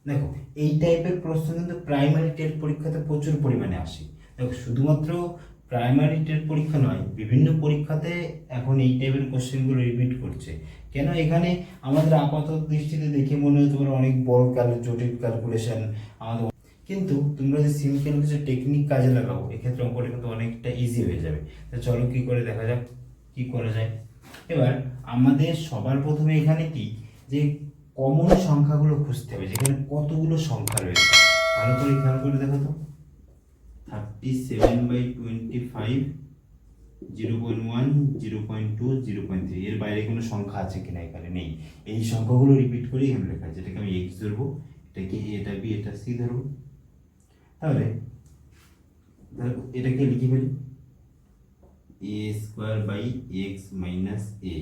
দেখো এই টাইপের প্রশ্ন কিন্তু প্রাইমারি টেট পরীক্ষাতে প্রচুর পরিমাণে আসে। দেখো শুধুমাত্র প্রাইমারি টেট পরীক্ষা নয়, বিভিন্ন পরীক্ষাতে এখন এই টাইপের কোশ্চেনগুলো রিপিট করছে। কেন? এখানে আমাদের আপাত দৃষ্টিতে দেখে মনে হতে পারে অনেক বড় জটিল ক্যালকুলেশন আমাদের, কিন্তু তোমরা যে সিম্পল কিছু টেকনিক কাজে লাগাও এক্ষেত্রে অঙ্কটা কিন্তু অনেকটা ইজি হয়ে যাবে। তো চলো কি করে দেখা যাক কি করা যায়। এবার আমাদের সবার প্রথমে এখানে কি যে কমন সংখ্যাগুলো খুঁজতে হবে, যেখানে কতগুলো সংখ্যা রয়েছে। ভালো করে খেয়াল করে দেখো তো, 37/25, 0.1, 0.2, 0.3, এর বাইরে কোনো সংখ্যা আছে কিনা এখানে নেই। এই সংখ্যাগুলো রিপিট করে এখানে লেখা আছে। যেটাকে আমি এক্স ধরবো, এটাকে এটা বি, এটা সি ধরবো। তাহলে এটাকে লিখে ফেলি a square by x minus a,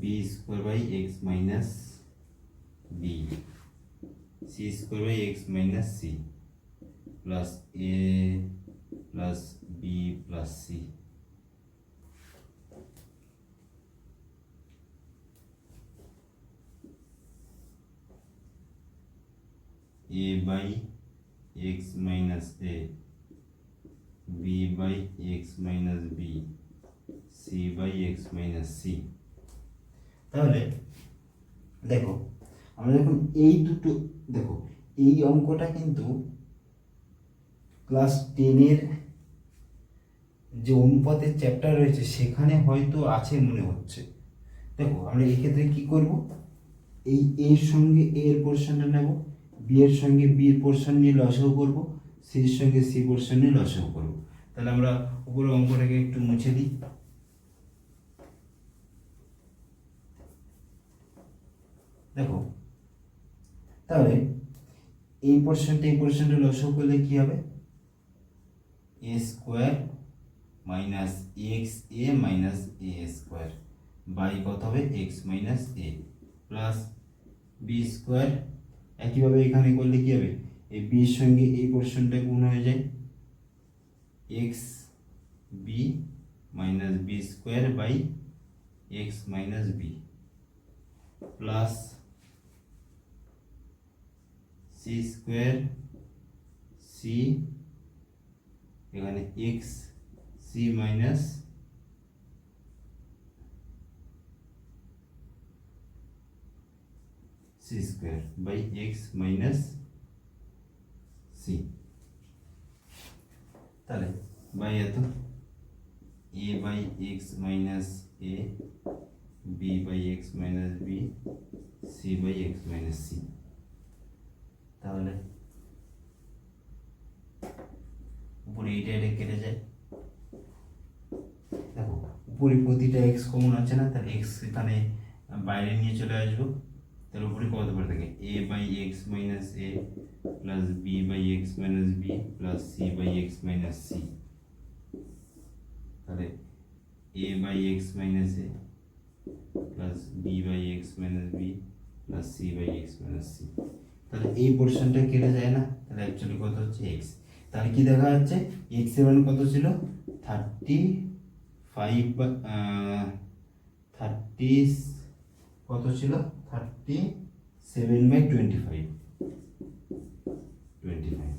b square by x minus b, c square by x minus c, plus a plus b plus c. a by x minus a, b by x minus b, c by x minus c. তাহলে দেখো আমরা যখন এই দুটো, দেখো এই অঙ্কটা কিন্তু ক্লাস 10-এর যে অনুপাতের চ্যাপ্টার রয়েছে সেখানে হয়তো আছে মনে হচ্ছে। দেখো আমরা এক্ষেত্রে কি করব, এই এর সঙ্গে এর পোর্শনটা নেব, বি এর সঙ্গে বি এর পোর্শন নিয়ে লসাগু করব, সি এর সঙ্গে সি পোর্শন নিয়ে লসাগু করব। তাহলে আমরা উপরে অঙ্কটাকে একটু মুছে দিই। দেখো তাহলে এই পোর্শনটা লসাগু করলে কি হবে, a square minus x a minus a square by কত হবে x minus a, plus b square. একইভাবে এখানে করলে কি হবে, এই বির সঙ্গে এই পোর্শনটা গুণ হয়ে যায়, x b minus b square by x minus b, plus c square c, এখানে x c minus c square by x minus c. তাহলে বাই এত a by x minus a, b by x minus b, c by x minus c. তাহলে উপরে এইটা এটা কেটে যায়। দেখো উপরে প্রতিটা এক্স কমন আছে না, তাহলে এক্স এখানে বাইরে নিয়ে চলে আসবো। তাহলে উপরে কত পড়ে থাকে, a by x minus a plus b by x minus b plus c by x minus c. তাহলে a by x minus a plus b by x minus b plus c by x minus c. তাহলে এই পোর্শনটা কেটে যায় না, তাহলে actually কত হচ্ছে এক্স। তাহলে কি দেখা যাচ্ছে, এক্স এর মান কত ছিল, 30 কত ছিল, 37/25।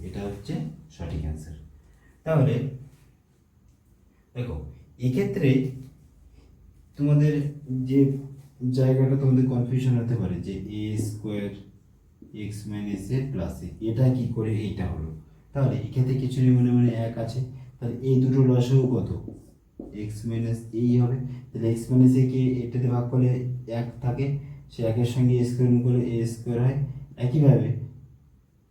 এটা হচ্ছে সঠিক অ্যান্সার। তাহলে দেখো এক্ষেত্রে তোমাদের যে জায়গাটা তোমাদের কনফিউশন হতে পারে যে এ square x minus a plus এ, এটা কি করে এইটা হলো। তাহলে এক্ষেত্রে কিছু নেই, মনে মনে এক আছে। তাহলে এই দুটো লসাগু কত, এক্স মাইনাস এই হবে। তাহলে এক্স মাইনাস এ কে এটাতে ভাগ করলে এক থাকে, সে একের সঙ্গে এ স্কোয়ার গুণ করলে এ স্কোয়ার হয়। একইভাবে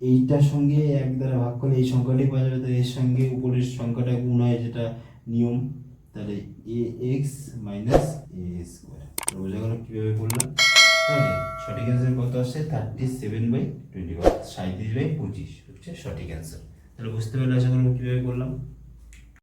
এইটার সঙ্গে এক দ্বারা ভাগ করলে এই সংখ্যাটাই পাওয়া যাবে, তো এর সঙ্গে উপরের সংখ্যাটা গুণ হয় যেটা নিয়ম। তাহলে এ এক্স মাইনাস এ স্কোয়ার। বোঝা গেল কীভাবে করলাম। তাহলে সঠিক অ্যান্সার কত আসছে, 37/25, 37/25 হচ্ছে সঠিক অ্যান্সার। তাহলে বুঝতে পারলে আশা করবো কীভাবে করলাম।